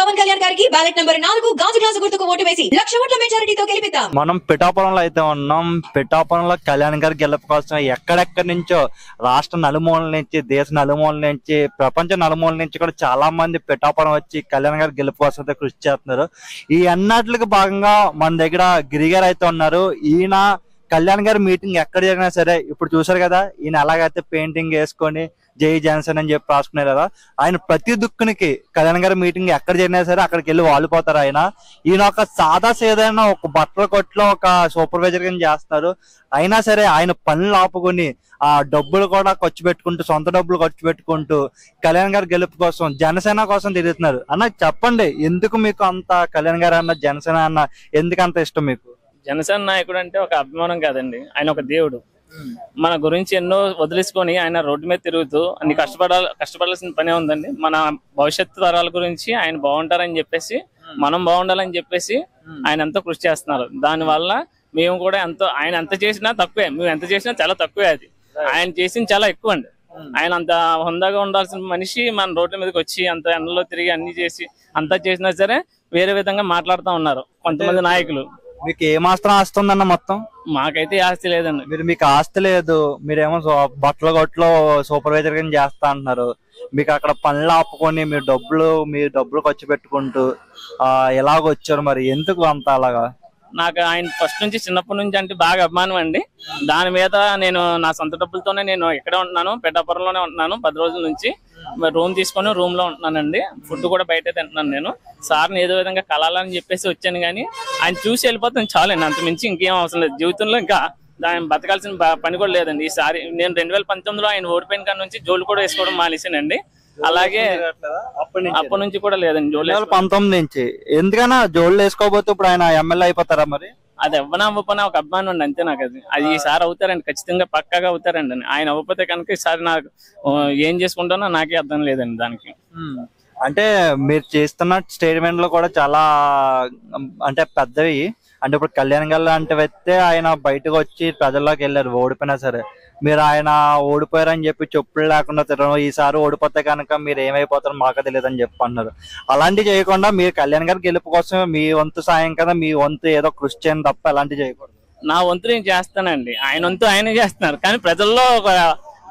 పవన్ కళ్యాణ్ గారికి ballot number 4 గాజు glass గుర్తుకు ఓటు వేసి 1,00,000 ఓట్ల మెజారిటీతో గెలిపిద్దాం. మనం పిఠాపురంలో అయితే ఉన్నాం. పిఠాపురంలో కళ్యాణ్ గారి గెలుపు కోసం ఎక్కడెక్కడి నుంచో రాష్ట్ర నలుమూలల నుంచి, దేశ నలుమూలల నుంచి, ప్రపంచ నలుమూలల నుంచి కూడా చాలా మంది పిఠాపురం వచ్చి కళ్యాణ్ గారి గెలుపు కోసం అయితే కృషి చేస్తున్నారు. ఈ అన్నిటికి భాగంగా మన దగ్గర గిరి గారు అయితే ఉన్నారు. ఈయన కళ్యాణ్ గారి మీటింగ్ ఎక్కడ జరిగినా సరే, ఇప్పుడు చూసారు కదా ఈయన ఎలాగైతే పెయింటింగ్ వేసుకొని జై జాన్సన్ అని చెప్పి రాసుకున్నారు కదా, ఆయన ప్రతి దుక్కునికి కళ్యాణ్ గారి మీటింగ్ ఎక్కడ జరిగినా సరే అక్కడికి వెళ్ళి వాలిపోతారు. ఈయన ఒక సాదా సేదైనా ఒక బట్టల కొట్లో ఒక సూపర్వైజర్ గా చేస్తారు. అయినా సరే ఆయన పనులు ఆపుకొని ఆ డబ్బులు కూడా ఖర్చు పెట్టుకుంటూ, సొంత డబ్బులు ఖర్చు పెట్టుకుంటూ కళ్యాణ్ గారి గెలుపు కోసం, జనసేన కోసం తిరుగుతున్నారు. అన్న చెప్పండి, ఎందుకు మీకు అంత కళ్యాణ్ గారు అన్న, జనసేన అన్న ఎందుకు అంత ఇష్టం మీకు? జనసేన నాయకుడు అంటే ఒక అభిమానం కాదండి, ఆయన ఒక దేవుడు. మన గురించి ఎన్నో వదిలేసుకొని ఆయన రోడ్డు మీద తిరుగుతూ అన్ని కష్టపడాల్సిన పనే ఉందండి. మన భవిష్యత్తు తరాల గురించి ఆయన బాగుంటారని చెప్పేసి, మనం బాగుండాలని చెప్పేసి ఆయన ఎంతో కృషి చేస్తున్నారు. దాని వల్ల మేము కూడా ఎంతో, ఆయన ఎంత చేసినా తక్కువే, మేము ఎంత చేసినా చాలా తక్కువే. అది ఆయన చేసింది చాలా ఎక్కువ అండి. ఆయన అంత హుందాగా ఉండాల్సిన మనిషి మన రోడ్ల మీదకి వచ్చి అంత ఎండలో తిరిగి అన్ని చేసి అంతా చేసినా సరే వేరే విధంగా మాట్లాడుతూ ఉన్నారు కొంతమంది నాయకులు. మీకు ఏ మాత్రం ఆస్తి ఉందన్న? మొత్తం మాకైతే ఆస్తి లేదండి. మీకు ఆస్తి లేదు, మీరేమో బట్టల కొట్లో సూపర్వైజర్ గా చేస్తా అంటున్నారు. మీకు అక్కడ పనులు ఆపుకొని మీరు డబ్బులు ఖర్చు పెట్టుకుంటూ ఎలాగొచ్చారు? మరి ఎందుకు అంత అలాగా? నాకు ఆయన ఫస్ట్ నుంచి, చిన్నప్పటి నుంచి అంటే బాగా అభిమానం అండి. దాని మీద నేను నా సొంత డబ్బులతోనే నేను ఇక్కడే ఉంటున్నాను, పిఠాపురంలోనే ఉంటున్నాను 10 రోజుల నుంచి. రూమ్ తీసుకొని రూమ్ లో ఉంటున్నానండి. ఫుడ్ కూడా బయట తింటున్నాను. నేను సార్ని ఏదో విధంగా కలాలని చెప్పేసి వచ్చాను, కానీ ఆయన చూసి వెళ్ళిపోతాను చాలండి. అంత మించి ఇంకేం అవసరం లేదు జీవితంలో. ఇంకా ఆయన బతకాల్సిన పని కూడా లేదండి. ఈసారి నేను 2019లో ఆయన ఓడిపోయిన కాడ నుంచి జోలు కూడా వేసుకోవడం మానేసానండి. అలాగే అప్పటి నుంచి కూడా లేదండి జోలు. 2019 నుంచి ఎందుకన్నా జోళ్ళు వేసుకోబోతే ఇప్పుడు ఆయన ఎమ్మెల్యే అయిపోతారా? మరి అది ఎవ్వనా అవ్వపోయినా ఒక అభిమానం అండి, అంతే. నాకు అది ఈసారి అవుతారండి, ఖచ్చితంగా పక్కాగా అవుతారండి. ఆయన అవ్వకపోతే కనుక ఈసారి నాకు ఏం చేసుకుంటానో నాకే అర్థం లేదండి దానికి. అంటే మీరు చేస్తున్న స్టేట్మెంట్ లో కూడా చాలా అంటే పెద్దవి. అంటే ఇప్పుడు కళ్యాణ్ గారు లాంటి వ్యక్తి ఆయన బయటకు వచ్చి ప్రజల్లోకి వెళ్ళారు ఓడిపోయినా సరే. మీరు ఆయన ఓడిపోయారని చెప్పి చెప్పులు లేకుండా తిరగడం, ఈసారి ఓడిపోతే కనుక మీరు ఏమైపోతారో మాకు తెలియదు అని చెప్పి అన్నారు. అలాంటివి చేయకుండా మీరు కళ్యాణ్ గారి గెలుపు కోసం మీ వంతు సాయం కదా, మీ వంతు ఏదో కృషి చేయడం తప్ప అలాంటివి చేయకూడదు. నా వంతు నేను చేస్తానండి, ఆయన వంతు ఆయన చేస్తున్నారు. కానీ ప్రజల్లో ఒక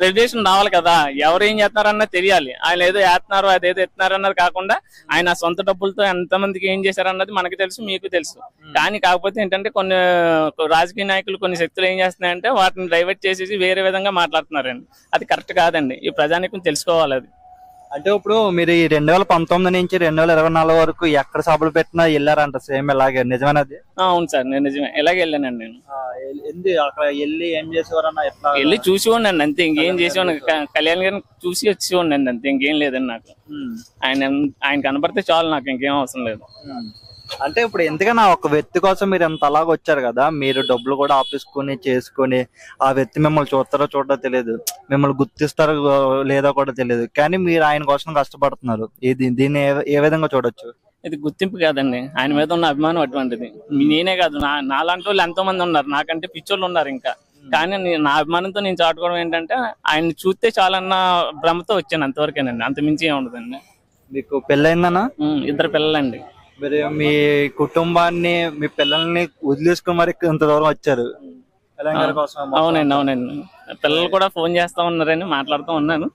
రెగ్యులేషన్ రావాలి కదా, ఎవరు ఏం చేస్తున్నారన్న తెలియాలి. ఆయన ఏదో వేస్తున్నారు, అదేదో ఎత్తున్నారు అన్నది కాకుండా ఆయన సొంత డబ్బులతో ఎంతమందికి ఏం చేశారన్నది మనకు తెలుసు, మీకు తెలుసు. కానీ కాకపోతే ఏంటంటే కొన్ని రాజకీయ నాయకులు, కొన్ని శక్తులు ఏం చేస్తున్నాయంటే వాటిని డైవర్ట్ చేసేసి వేరే విధంగా మాట్లాడుతున్నారండి. అది కరెక్ట్ కాదండి. ఈ ప్రజానికం తెలుసుకోవాలి అది. అంటే ఇప్పుడు మీరు ఈ 2019 నుంచి 2024 వరకు ఎక్కడ సభలు పెట్టినా వెళ్ళారంట సేమ్ ఇలాగే, నిజమేనది? అవును సార్, నేను నిజమే ఇలాగే వెళ్ళానండి. నేను అక్కడ వెళ్ళి ఏం చేసేవారన్నా? వెళ్ళి చూసి ఉండండి అంతే, ఇంకేం చేసేవాడిని. కళ్యాణ్ గారిని చూసి వచ్చి ఉండండి అంతే, ఇంకేం లేదండి నాకు. ఆయన కనపడితే చాలు, నాకు ఇంకేం అవసరం లేదు. అంటే ఇప్పుడు ఎందుకన్నా ఒక వ్యక్తి కోసం మీరు ఎంత అలాగ వచ్చారు కదా, మీరు డబ్బులు కూడా ఆపేసుకుని చేసుకుని, ఆ వ్యక్తి మిమ్మల్ని చూస్తారో చూడో తెలియదు, మిమ్మల్ని గుర్తిస్తారో లేదో కూడా తెలియదు, కానీ మీరు ఆయన కోసం కష్టపడుతున్నారు. దీన్ని ఏ విధంగా చూడొచ్చు? ఇది గుర్తింపు కాదండి, ఆయన మీద ఉన్న అభిమానం అటువంటిది. నేనే కాదు, నాలాంటి వాళ్ళు ఎంతో మంది ఉన్నారు, నాకంటే పిచ్చోళ్ళు ఉన్నారు ఇంకా. కానీ నా అభిమానంతో నేను చాటుకోవడం ఏంటంటే ఆయన చూస్తే చాలన్న భ్రమతో వచ్చాను, అంతవరకేనండి. అంత మించి ఏమి ఉండదండి. మీకు పెళ్ళయిందన్నా? 2 పిల్లలండి. మరి మీ కుటుంబాన్ని, మీ పిల్లల్ని వదిలేసుకుని మరి ఇంత దూరం వచ్చారు తెలంగాణ కోసం? అవునండి. పిల్లలు కూడా ఫోన్ చేస్తా ఉన్నారని మాట్లాడుతూ ఉన్నాను,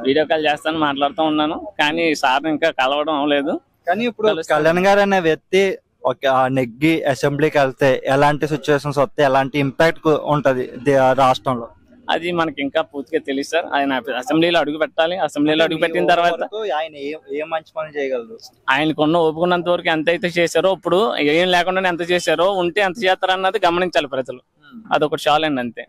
వీడియో కాల్ చేస్తాను మాట్లాడుతూ ఉన్నాను. కానీ సార్ ఇంకా కలవడం అవ్వలేదు. కానీ ఇప్పుడు కళ్యాణ్ గారు అనే వ్యక్తి ఒక నెగ్గి అసెంబ్లీకి వెళ్తే ఎలాంటి సిచ్యువేషన్స్ వస్తే ఎలాంటి ఇంపాక్ట్ ఉంటది రాష్ట్రంలో? అది మనకి ఇంకా పూర్తిగా తెలియదు సార్. ఆయన అసెంబ్లీలో అడుగు పెట్టాలి. అసెంబ్లీలో అడుగు పెట్టిన తర్వాత ఆయన ఏ మంచి పని చేయగలరు? ఆయనకున్న ఒప్పుకున్నంత వరకు ఎంత అయితే చేశారో, ఇప్పుడు ఏం లేకుండా ఎంత చేశారో, ఉంటే ఎంత చేస్తారన్నది గమనించాలి ప్రజలు. అదొకటి చాలండి అంతే.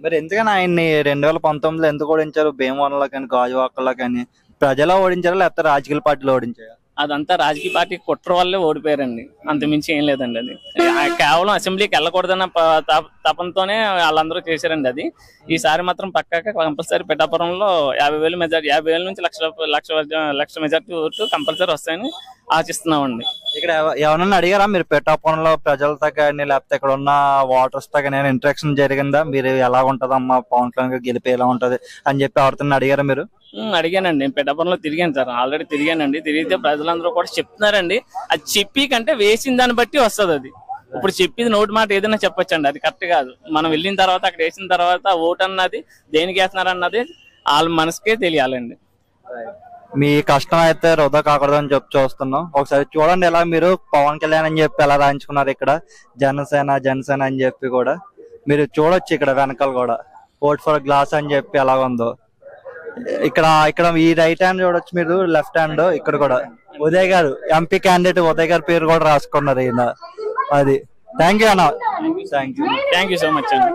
మరి ఎందుకని ఆయన్ని 2019లో ఎందుకు ఓడించారు? భీమవరంలో కానీ, గాజువాకలో కానీ ప్రజలు ఓడించారా లేకపోతే రాజకీయ పార్టీలో ఓడించారా? అదంతా రాజకీయ పార్టీ కుట్ర వల్లే ఓడిపోయారండి, అంతమించి ఏం లేదండి. అది కేవలం అసెంబ్లీకి వెళ్ళకూడదన్న తపంతోనే వాళ్ళందరూ చేశారండి. అది ఈసారి మాత్రం పక్కాగా కంపల్సరీ పిఠాపురంలో 50,000 మెజార్టీ, 50,000 నుంచి లక్ష మెజార్టీ ఓట్లు కంపల్సరీ వస్తాయని ఆశిస్తున్నామండి. ఇక్కడ ఎవరన్నా అడిగారా మీరు పిఠాపురంలో ప్రజలతో కానీ లేకపోతే ఇక్కడ ఉన్న వాటర్స్ తో కానీ ఇంటరాక్షన్ జరిగిందా? మీరు ఎలా ఉంటదమ్మా పవన్ కళ్యాణ్ గారు గెలిపి ఎలా ఉంటది అని చెప్పి ఎవరితో అడిగారా మీరు? అడిగానండి, నేను పిఠాపురంలో తిరిగాను సార్, ఆల్రెడీ తిరిగానండి. తిరిగితే ప్రజలందరూ కూడా చెప్తున్నారండి, అది చెప్పి కంటే వేసిన దాన్ని బట్టి వస్తుంది. అది ఇప్పుడు చెప్పింది నోటి మాట ఏదైనా చెప్పొచ్చండి, అది కరెక్ట్ కాదు. మనం వెళ్ళిన తర్వాత అక్కడ వేసిన తర్వాత ఓటు అన్నది దేనికి వేస్తున్నారు అన్నది వాళ్ళ మనసుకే తెలియాలండి. మీ కష్టం అయితే వృధా కాకూడదని చెప్పి చూస్తున్నాం. ఒకసారి చూడండి ఎలా మీరు పవన్ కళ్యాణ్ అని చెప్పి ఎలా రాయించుకున్నారు. ఇక్కడ జనసేన జనసేన అని చెప్పి కూడా మీరు చూడొచ్చు. ఇక్కడ వెనకాల కూడా ఓట్ ఫర్ గ్లాస్ అని చెప్పి ఎలా ఉందో. ఇక్కడ ఇక్కడ ఈ రైట్ హ్యాండ్ చూడొచ్చు, మీరు లెఫ్ట్ హ్యాండ్ ఇక్కడ కూడా ఉదయ్ గారు ఎంపీ క్యాండిడేట్ ఉదయ్ గారి పేరు కూడా రాసుకున్నారు ఈయన. అది థ్యాంక్ యూ అన్న. థ్యాంక్ యూ సో మచ్ అండి.